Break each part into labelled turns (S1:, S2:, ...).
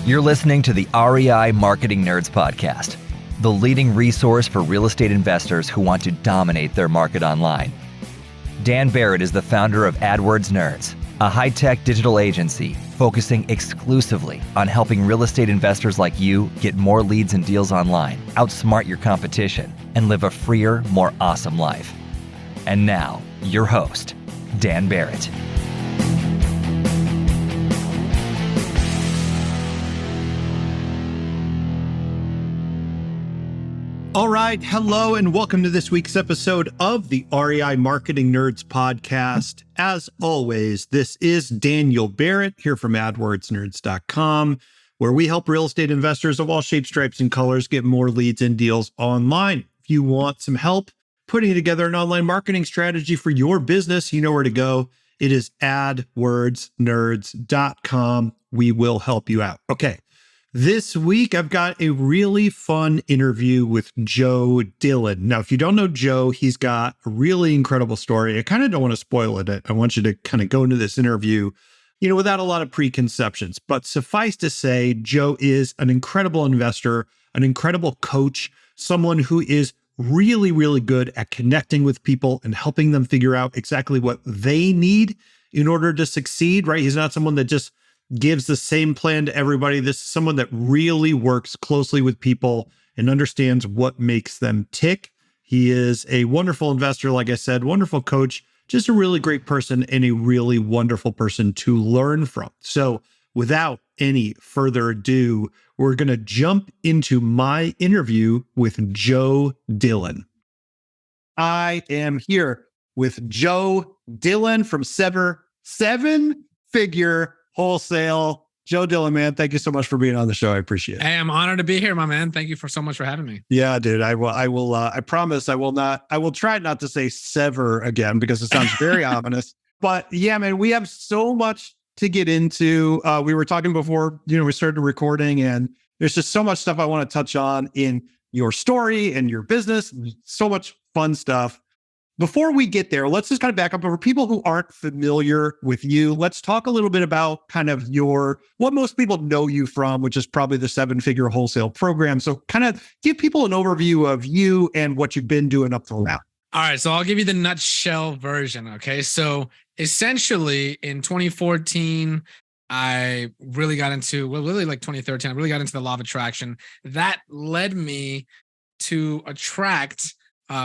S1: You're listening to the REI Marketing Nerds Podcast, the leading resource for real estate investors who want to dominate their market online. Dan Barrett is the founder of AdWords Nerds, a high-tech digital agency focusing exclusively on helping real estate investors like you get more leads and deals online, outsmart your competition, and live a freer, more awesome life. And now, your host, Dan Barrett.
S2: All right. Hello, and welcome to this week's episode of the REI Marketing Nerds Podcast. As always, this is Daniel Barrett here from AdWordsNerds.com, where we help real estate investors of all shapes, stripes, and colors get more leads and deals online. If you want some help putting together an online marketing strategy for your business, you know where to go. It is AdWordsNerds.com. We will help you out. Okay. This week, I've got a really fun interview with Joe Dillon. Now, if you don't know Joe, he's got a really incredible story. I kind of don't want to spoil it. I want you to kind of go into this interview, without a lot of preconceptions. But suffice to say, Joe is an incredible investor, an incredible coach, someone who is really, really good at connecting with people and helping them figure out exactly what they need in order to succeed, right? He's not someone that just gives the same plan to everybody. This is someone that really works closely with people and understands what makes them tick. He is a wonderful investor, like I said, wonderful coach, just a really great person and a really wonderful person to learn from. So without any further ado, we're going to jump into my interview with Joe Dillon. I am here with Joe Dillon from Seven Figure Wholesale. Joe Dillon, man, thank you so much for being on the show. I appreciate it.
S3: Hey, I'm honored to be here, my man. Thank you so much for having me.
S2: Yeah, dude. I promise I will try not to say sever again because it sounds very ominous. But yeah, man, we have so much to get into. We were talking before, we started recording, and there's just so much stuff I want to touch on in your story and your business. So much fun stuff. Before we get there, let's just kind of back up. For people who aren't familiar with you, let's talk a little bit about kind of what most people know you from, which is probably the Seven Figure Wholesale Program. So kind of give people an overview of you and what you've been doing up till now.
S3: All right. So I'll give you the nutshell version. Okay. So essentially in 2014, I really got into, really like 2013, I really got into the law of attraction. That led me to attract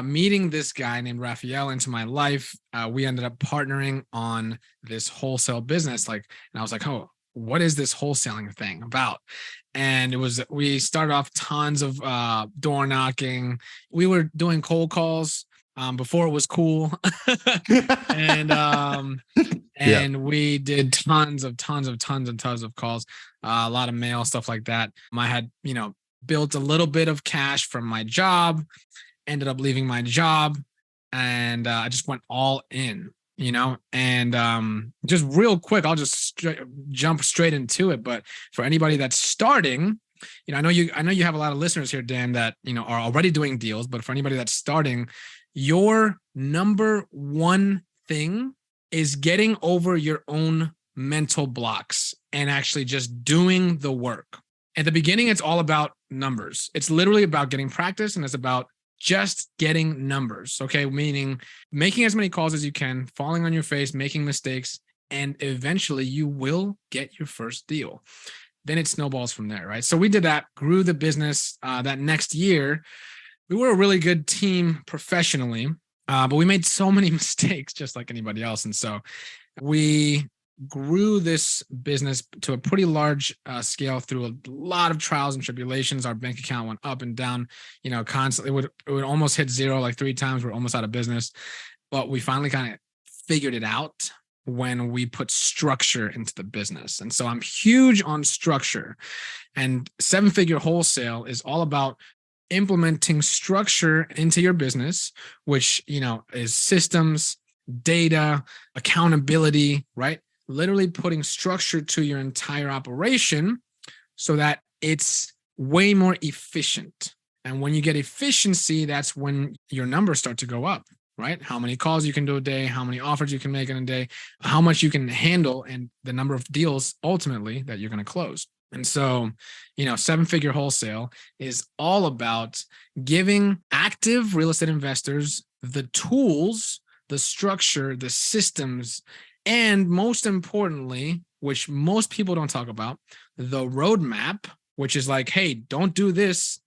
S3: meeting this guy named Raphael into my life. We ended up partnering on this wholesale business. And I was like, oh, what is this wholesaling thing about? And we started off tons of door knocking. We were doing cold calls before it was cool. and we did tons of calls, a lot of mail, stuff like that. I had, built a little bit of cash from my job, ended up leaving my job, and I just went all in, and just real quick, I'll just jump straight into it. But for anybody that's starting, I know you have a lot of listeners here, Dan, that, are already doing deals, but for anybody that's starting, your number one thing is getting over your own mental blocks and actually just doing the work. At the beginning, it's all about numbers. It's literally about getting practice, and it's about just getting numbers, okay? Meaning making as many calls as you can, falling on your face, making mistakes, and eventually you will get your first deal. Then it snowballs from there, right? So we did that, grew the business. That next year, we were a really good team professionally, but we made so many mistakes just like anybody else. And so we grew this business to a pretty large scale through a lot of trials and tribulations. Our bank account went up and down, constantly. It would almost hit zero like 3 times. We're almost out of business, but we finally kind of figured it out when we put structure into the business. And so I'm huge on structure, and Seven Figure Wholesale is all about implementing structure into your business, which, is systems, data, accountability, right? Literally putting structure to your entire operation so that it's way more efficient. And when you get efficiency, that's when your numbers start to go up, right? How many calls you can do a day, how many offers you can make in a day, how much you can handle, and the number of deals ultimately that you're going to close. And so, Seven Figure Wholesale is all about giving active real estate investors the tools, the structure, the systems, and most importantly, which most people don't talk about, the roadmap, which is like, hey, don't do this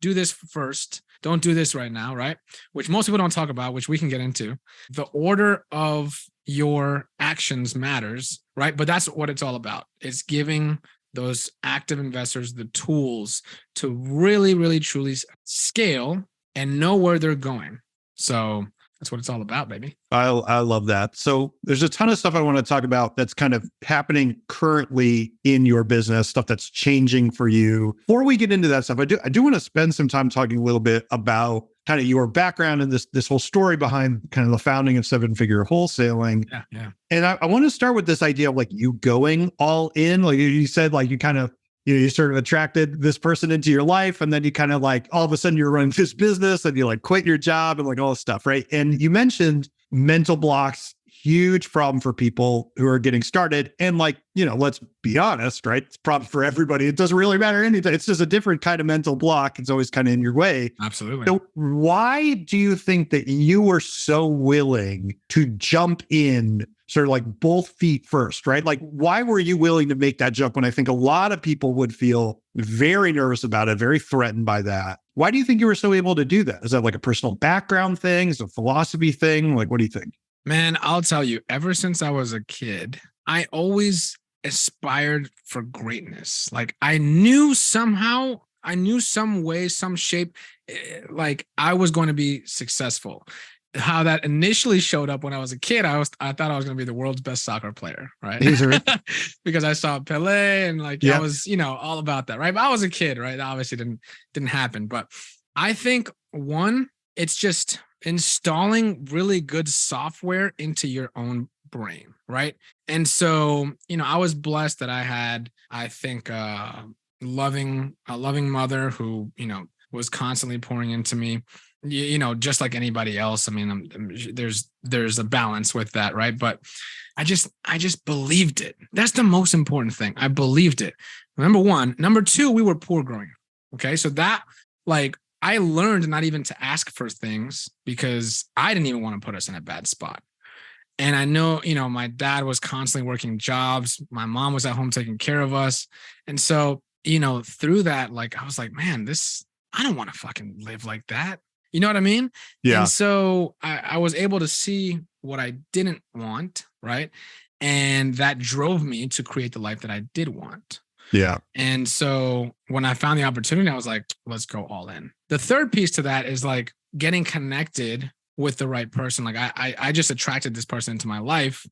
S3: first. Don't do this right now, right? Which most people don't talk about, which we can get into. The order of your actions matters, right? But that's what it's all about. It's giving those active investors the tools to really, really, truly scale and know where they're going. So that's what it's all about, baby.
S2: I love that. So there's a ton of stuff I want to talk about that's kind of happening currently in your business, stuff that's changing for you. Before we get into that stuff, I do want to spend some time talking a little bit about kind of your background and this whole story behind kind of the founding of Seven Figure Wholesaling.
S3: Yeah.
S2: And I want to start with this idea of like you going all in. Like you said, like you kind of, you sort of attracted this person into your life, and then you kind of like all of a sudden you're running this business and you like quit your job and like all this stuff, right? And you mentioned mental blocks, huge problem for people who are getting started. And like, let's be honest, right? It's a problem for everybody. It doesn't really matter anything. It's just a different kind of mental block. It's always kind of in your way.
S3: Absolutely.
S2: So why do you think that you were so willing to jump in sort of like both feet first, right? Like, why were you willing to make that jump when I think a lot of people would feel very nervous about it, very threatened by that? Why do you think you were so able to do that? Is that like a personal background thing? Is it a philosophy thing? Like, what do you think?
S3: Man, I'll tell you, ever since I was a kid, I always aspired for greatness. Like I knew some way, some shape, like I was going to be successful. How that initially showed up when I was a kid, I thought I was going to be the world's best soccer player, right? Because I saw Pelé and like I was, all about that, right? But I was a kid, right? That obviously didn't happen. But I think one, it's just installing really good software into your own brain, right? And so, I was blessed that I had, I think, a loving mother who, was constantly pouring into me. Just like anybody else. I mean, there's a balance with that, right? But I just believed it. That's the most important thing. I believed it. Number one. Number two, we were poor growing up. Okay. So that like I learned not even to ask for things because I didn't even want to put us in a bad spot. And I know, my dad was constantly working jobs. My mom was at home taking care of us. And so, through that, like, I was like, man, I don't want to fucking live like that. You know what I mean?
S2: Yeah.
S3: And so I was able to see what I didn't want, right? And that drove me to create the life that I did want.
S2: Yeah.
S3: And so when I found the opportunity, I was like, let's go all in. The third piece to that is like getting connected with the right person. Like I just attracted this person into my life,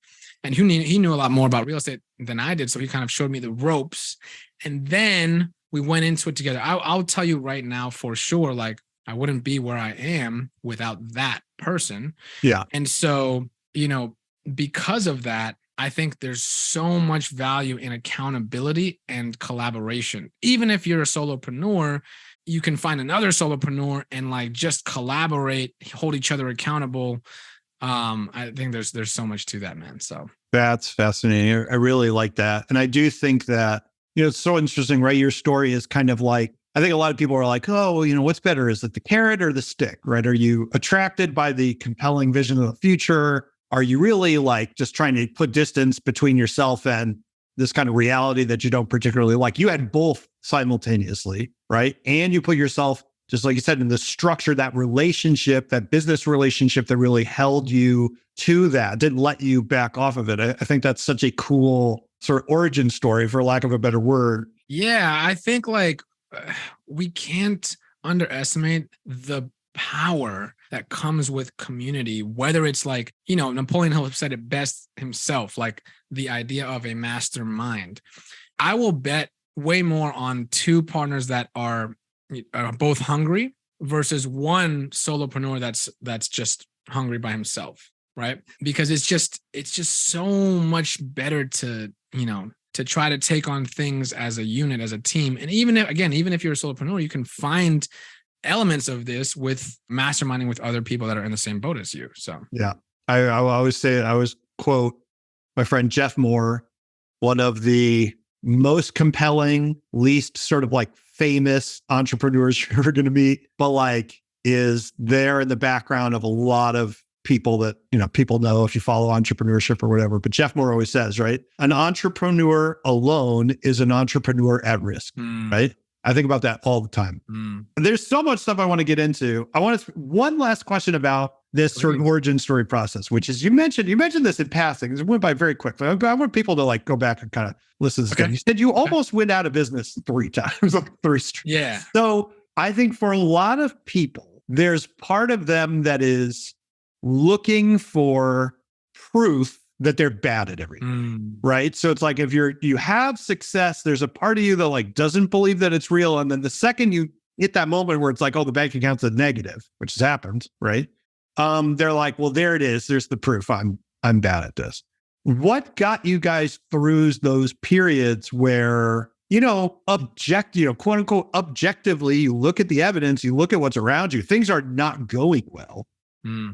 S3: and he knew a lot more about real estate than I did. So he kind of showed me the ropes, and then we went into it together. I'll tell you right now for sure, like I wouldn't be where I am without that person.
S2: Yeah.
S3: And so, because of that, I think there's so much value in accountability and collaboration. Even if you're a solopreneur, you can find another solopreneur and like just collaborate, hold each other accountable. I think there's so much to that, man. So
S2: that's fascinating. I really like that. And I do think that, it's so interesting, right? Your story is kind of like, I think a lot of people are like, oh, well, what's better? Is it the carrot or the stick, right? Are you attracted by the compelling vision of the future? Are you really like just trying to put distance between yourself and this kind of reality that you don't particularly like? You had both simultaneously, right? And you put yourself, just like you said, in the structure, that relationship, that business relationship that really held you to that, didn't let you back off of it. I think that's such a cool sort of origin story, for lack of a better word.
S3: Yeah, I think like we can't underestimate the power that comes with community, whether it's like, Napoleon Hill said it best himself, like the idea of a mastermind. I will bet way more on two partners that are both hungry versus one solopreneur that's just hungry by himself, right? Because it's just so much better to try to take on things as a unit, as a team. And even if you're a solopreneur, you can find elements of this with masterminding with other people that are in the same boat as you. So
S2: yeah, I always say, I always quote my friend Jeff Moore, one of the most compelling, least sort of like famous entrepreneurs you're ever going to meet, but like is there in the background of a lot of people that, people know if you follow entrepreneurship or whatever. But Jeff Moore always says, right? An entrepreneur alone is an entrepreneur at risk, right? I think about that all the time. There's so much stuff I want to get into. I want to, one last question about this sort of origin story process, which is you mentioned this in passing. It went by very quickly. I want people to like go back and kind of listen to this again. You said you almost went out of business 3 times, like 3 straight.
S3: Yeah.
S2: So I think for a lot of people, there's part of them that is looking for proof that they're bad at everything, right? So it's like if you have success, there's a part of you that like doesn't believe that it's real, and then the second you hit that moment where it's like, oh, the bank account's a negative, which has happened, right? They're like, well, there it is. There's the proof. I'm bad at this. What got you guys through those periods where quote unquote, objectively, you look at the evidence, you look at what's around you, things are not going well.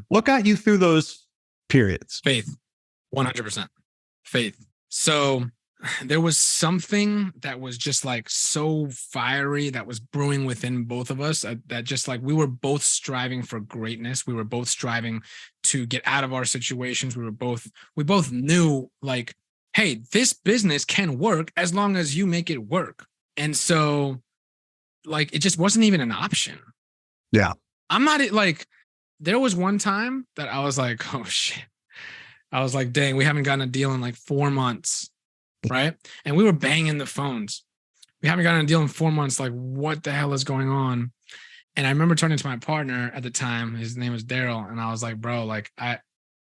S2: What got you through those periods?
S3: Faith, 100%. Faith. So there was something that was just like so fiery that was brewing within both of us that just like we were both striving for greatness. We were both striving to get out of our situations. We both knew like, hey, this business can work as long as you make it work. And so like, it just wasn't even an option.
S2: Yeah.
S3: I'm not like, there was one time that I was like, oh shit. I was like, dang, we haven't gotten a deal in like 4 months. Right. And we were banging the phones. We haven't gotten a deal in 4 months. Like, what the hell is going on? And I remember turning to my partner at the time. His name was Daryl. And I was like, bro, like,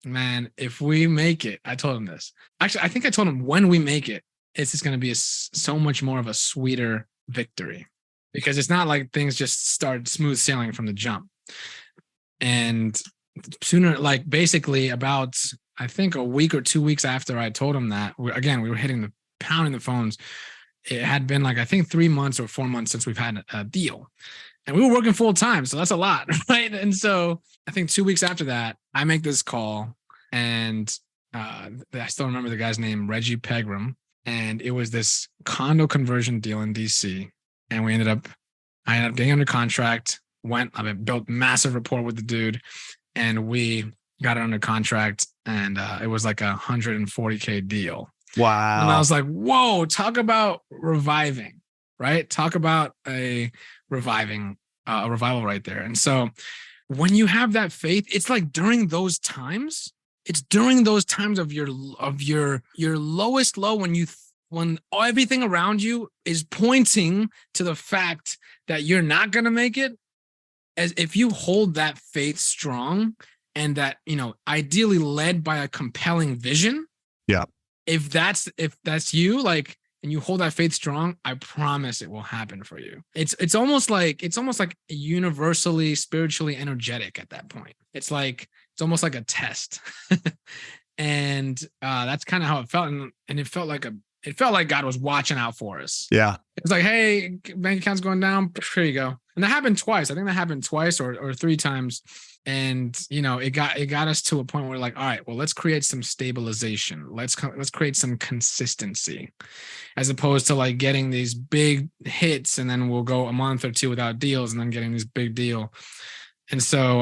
S3: if we make it, I told him this. Actually, I think I told him when we make it, it's just going to be so much more of a sweeter victory because it's not like things just start smooth sailing from the jump. And sooner, like basically about, I think a week or 2 weeks after I told him that, we were pounding the phones. It had been like, I think 3 months or 4 months since we've had a deal. And we were working full time. So that's a lot, right? And so I think 2 weeks after that, I make this call and I still remember the guy's name, Reggie Pegram. And it was this condo conversion deal in DC. And I ended up getting under contract, built massive rapport with the dude, and we got it under contract, and it was like $140K deal.
S2: Wow.
S3: And I was like, whoa, talk about reviving, right? Talk about a revival right there. And so when you have that faith, it's like during those times of your lowest low, when everything around you is pointing to the fact that you're not going to make it, as if you hold that faith strong and that, ideally led by a compelling vision.
S2: Yeah.
S3: If that's you, like, and you hold that faith strong, I promise it will happen for you. It's almost like universally spiritually energetic at that point. It's almost like a test. And that's kind of how it felt. And it felt like God was watching out for us.
S2: Yeah.
S3: It was like, hey, bank account's going down. Here you go. And that happened twice. I think that happened twice or 3 times. And, it got us to a point where like, all right, well, let's create some stabilization. Let's create some consistency, as opposed to like getting these big hits and then we'll go a month or 2 without deals and then getting this big deal. And so,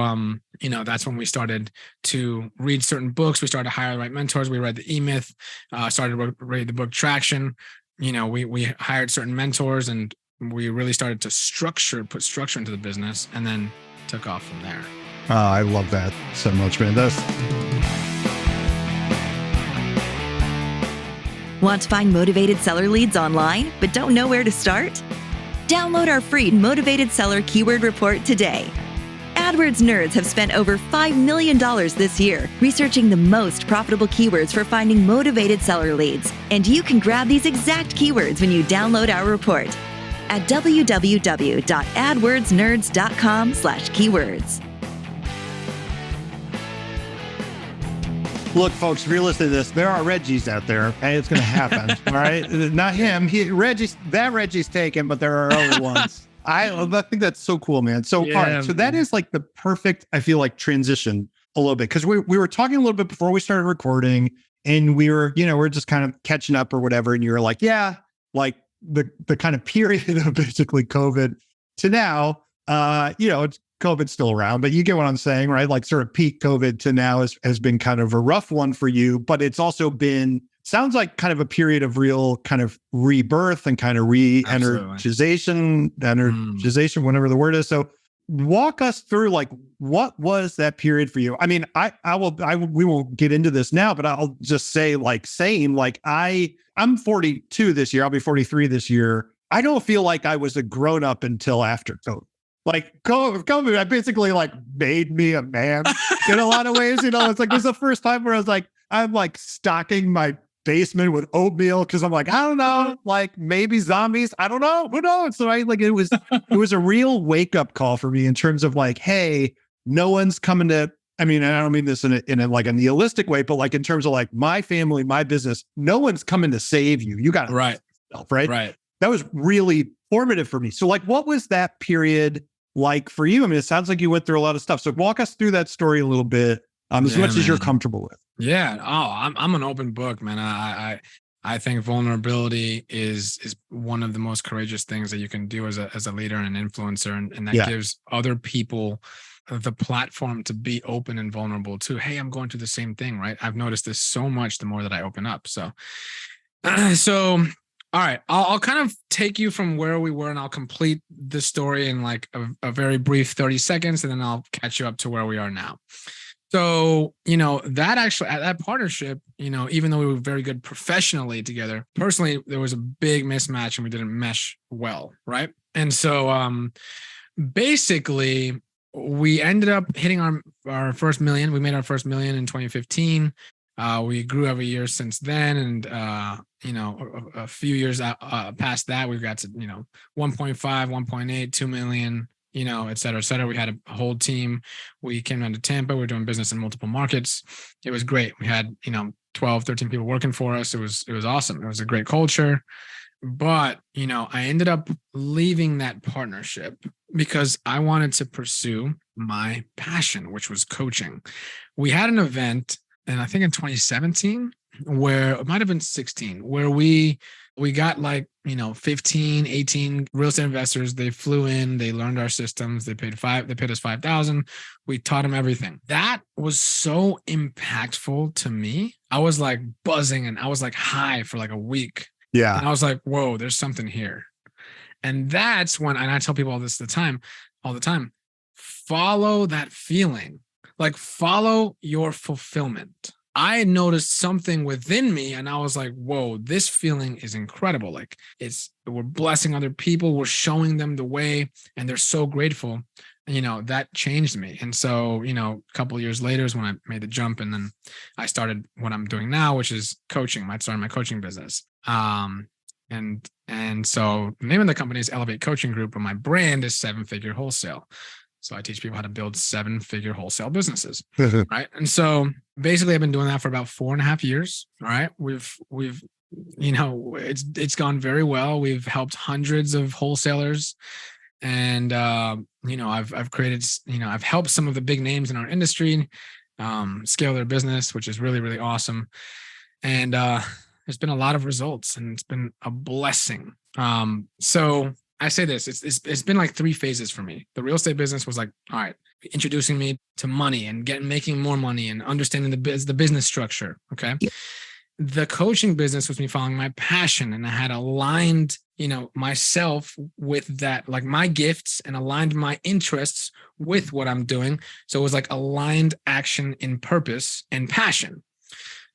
S3: that's when we started to read certain books. We started to hire the right mentors. We read the E-Myth, started to read the book Traction. We hired certain mentors and we really started to put structure into the business, and then took off from there.
S2: Oh, I love that so much, man.
S4: Want to find motivated seller leads online, but don't know where to start? Download our free Motivated Seller Keyword Report today. AdWords nerds have spent over $5 million this year researching the most profitable keywords for finding motivated seller leads. And you can grab these exact keywords when you download our report at www.adwordsnerds.com/keywords.
S2: Look, folks, if you're listening to this, there are Reggies out there, and it's going to happen. All right. Not him. Reggie's taken, but there are other ones. I think that's so cool, man. So, all right. So that is like the perfect, I feel like, transition a little bit. Cause we were talking a little bit before we started recording, and we were, we're just kind of catching up or whatever. And you were like, yeah, like the kind of period of basically COVID to now, it's COVID's still around, but you get what I'm saying, right? Like sort of peak COVID to now has been kind of a rough one for you, but it's also been, sounds like kind of a period of real kind of rebirth and kind of energization, whatever the word is. So walk us through, like, what was that period for you? I mean, we won't get into this now, but I'll just say, like, I'm 42 this year. I'll be 43 this year. I don't feel like I was a grown up until after COVID. Like COVID, I basically like made me a man in a lot of ways. It's like, it was the first time where I was like, I'm like stocking my basement with oatmeal because I'm like, I don't know, like maybe zombies. I don't know. Who knows? So it was a real wake up call for me in terms of like, hey, no one's coming to. I mean, and I don't mean this in a like a nihilistic way, but like in terms of like my family, my business, no one's coming to save you. You got to
S3: right.
S2: Yourself, right.
S3: Right.
S2: That was really formative for me. So like, what was that period like for you? I mean, it sounds like you went through a lot of stuff. So walk us through that story a little bit, as much as you're comfortable with.
S3: Yeah. Oh, I'm an open book, man. I think vulnerability is one of the most courageous things that you can do as a leader and an influencer, and that gives other people the platform to be open and vulnerable too. Hey, I'm going through the same thing, right? I've noticed this so much the more that I open up. So all right, I'll kind of take you from where we were, and I'll complete the story in like a very brief 30 seconds, and then I'll catch you up to where we are now. So, that partnership, even though we were very good professionally together, personally, there was a big mismatch and we didn't mesh well, right? And so basically, we ended up hitting our first million. We made our first million in 2015. We grew every year since then. And, a few years past that, we've got to, 1.5, 1.8, 2 million, et cetera, et cetera. We had a whole team. We came down to Tampa. We were doing business in multiple markets. It was great. We had, 12, 13 people working for us. It was awesome. It was a great culture. But, I ended up leaving that partnership because I wanted to pursue my passion, which was coaching. We had an event, and I think in 2017, where it might've been 16, where we got like, 15, 18 real estate investors. They flew in, they learned our systems. They paid us $5,000. We taught them everything. That was so impactful to me. I was like buzzing and I was like high for like a week.
S2: Yeah.
S3: And I was like, whoa, there's something here. And that's when, and I tell people all the time, follow that feeling, like follow your fulfillment. I noticed something within me and I was like, whoa, this feeling is incredible. Like we're blessing other people. We're showing them the way and they're so grateful. That changed me. And so, a couple of years later is when I made the jump, and then I started what I'm doing now, which is coaching. I started my coaching business. And so the name of the company is Elevate Coaching Group, but my brand is Seven Figure Wholesale. So I teach people how to build 7-figure wholesale businesses. Right. And so basically I've been doing that for about 4.5 years. All right. We've, it's gone very well. We've helped hundreds of wholesalers, and, I've created, I've helped some of the big names in our industry, scale their business, which is really, really awesome. And, there's been a lot of results, and it's been a blessing. So I say this, it's been like 3 phases for me. The real estate business was like, all right, introducing me to money and making more money and understanding the business structure. Okay. Yep. The coaching business was me following my passion, and I had aligned, myself with that, like my gifts, and aligned my interests with what I'm doing. So it was like aligned action in purpose and passion.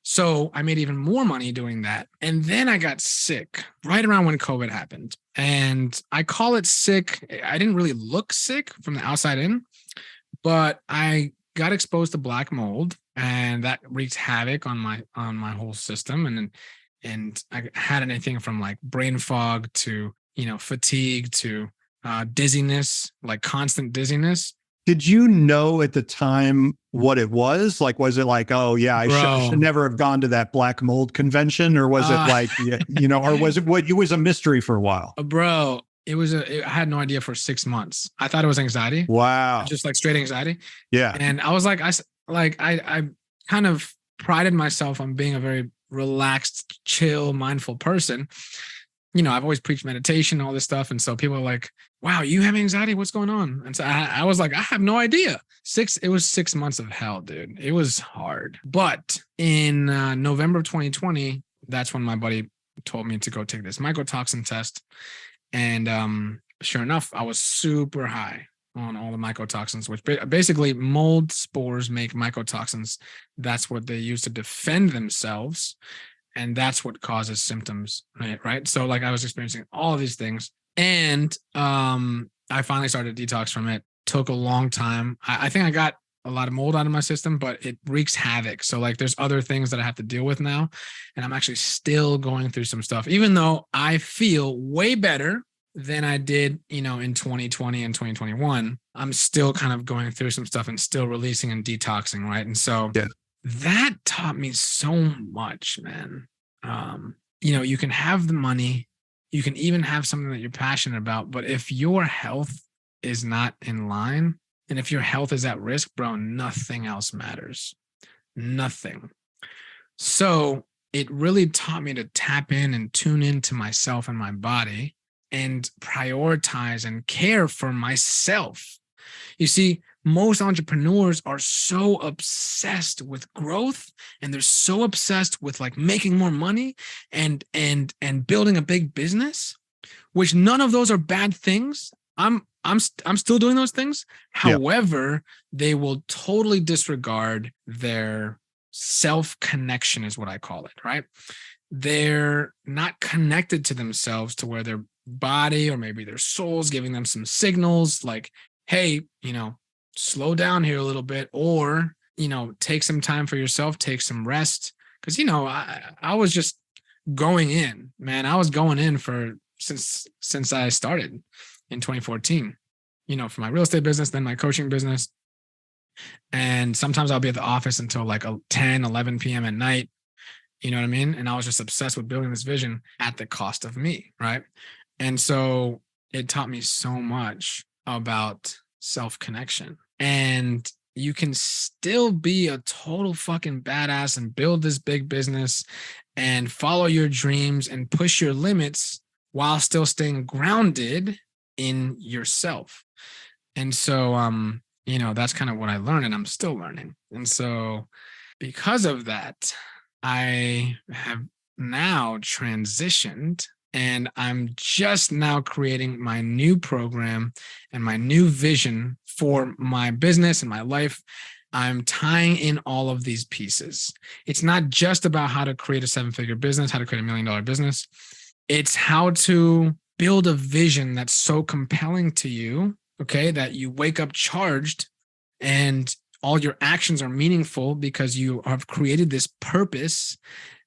S3: So I made even more money doing that. And then I got sick right around when COVID happened. And I call it sick. I didn't really look sick from the outside in, but I got exposed to black mold, and that wreaked havoc on my whole system. And I had anything from like brain fog to, fatigue to dizziness, like constant dizziness.
S2: Did you know at the time what it was? Like, was it like, oh yeah, I should never have gone to that black mold convention? Or was it like, or was it was a mystery for a while?
S3: Bro, I had no idea for 6 months. I thought it was anxiety.
S2: Wow.
S3: Just like straight anxiety.
S2: Yeah.
S3: And I was like, I kind of prided myself on being a very relaxed, chill, mindful person. I've always preached meditation, all this stuff. And so people are like, wow, you have anxiety? What's going on? And so I was like, I have no idea. It was 6 months of hell, dude. It was hard. But in November of 2020, that's when my buddy told me to go take this mycotoxin test. And sure enough, I was super high on all the mycotoxins, which basically mold spores make mycotoxins. That's what they use to defend themselves. And that's what causes symptoms, right? So like I was experiencing all of these things. And I finally started to detox from it. Took a long time. I think I got a lot of mold out of my system, but it wreaks havoc. So like there's other things that I have to deal with now. And I'm actually still going through some stuff, even though I feel way better than I did, in 2020 and 2021. I'm still kind of going through some stuff and still releasing and detoxing, right? And so that taught me so much, man. You can have the money, you can even have something that you're passionate about, but if your health is not in line, and if your health is at risk, bro, nothing else matters. Nothing. So it really taught me to tap in and tune into myself and my body and prioritize and care for myself. You see, most entrepreneurs are so obsessed with growth, and they're so obsessed with like making more money and building a big business, which none of those are bad things. I'm still doing those things. However, they will totally disregard their self-connection, is what I call it, right? They're not connected to themselves, to where their body or maybe their soul's giving them some signals like, hey, slow down here a little bit, or, take some time for yourself, take some rest. Cause I was just going in, man. I was going in since I started in 2014, for my real estate business, then my coaching business. And sometimes I'll be at the office until like 10, 11 p.m. at night. You know what I mean? And I was just obsessed with building this vision at the cost of me. Right. And so it taught me so much about self-connection. And you can still be a total fucking badass and build this big business and follow your dreams and push your limits while still staying grounded in yourself. And so, that's kind of what I learned, and I'm still learning. And so because of that, I have now transitioned, and I'm just now creating my new program and my new vision for my business and my life. I'm tying in all of these pieces. It's not just about how to create a 7-figure business, how to create $1 million business. It's how to build a vision that's so compelling to you, okay, that you wake up charged and all your actions are meaningful because you have created this purpose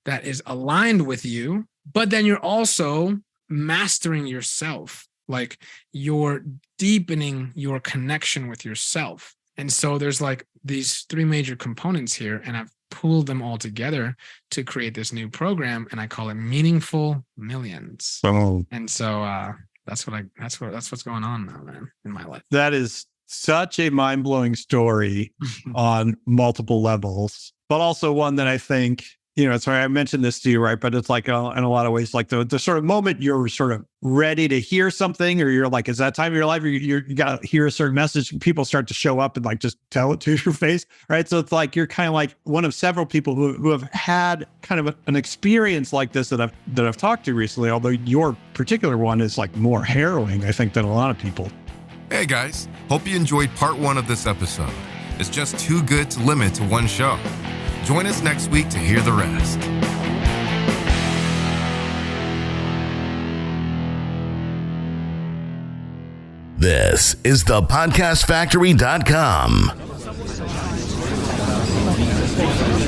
S3: that is aligned with you, but then you're also mastering yourself, like you're deepening your connection with yourself. And so there's like these 3 major components here, and I've pooled them all together to create this new program, and I call it Meaningful Millions.
S2: Oh.
S3: And so that's what's going on now, man, in my life.
S2: That is such a mind-blowing story on multiple levels, but also one that I think, sorry, I mentioned this to you, right? But it's like in a lot of ways, like the sort of moment you're sort of ready to hear something, or you're like, is that time of your life where you got to hear a certain message, and people start to show up and like just tell it to your face, right? So it's like you're kind of like one of several people who have had kind of an experience like this that I've talked to recently, although your particular one is like more harrowing, I think, than a lot of people.
S5: Hey guys, hope you enjoyed part 1 of this episode. It's just too good to limit to one show. Join us next week to hear the rest.
S6: This is thepodcastfactory.com.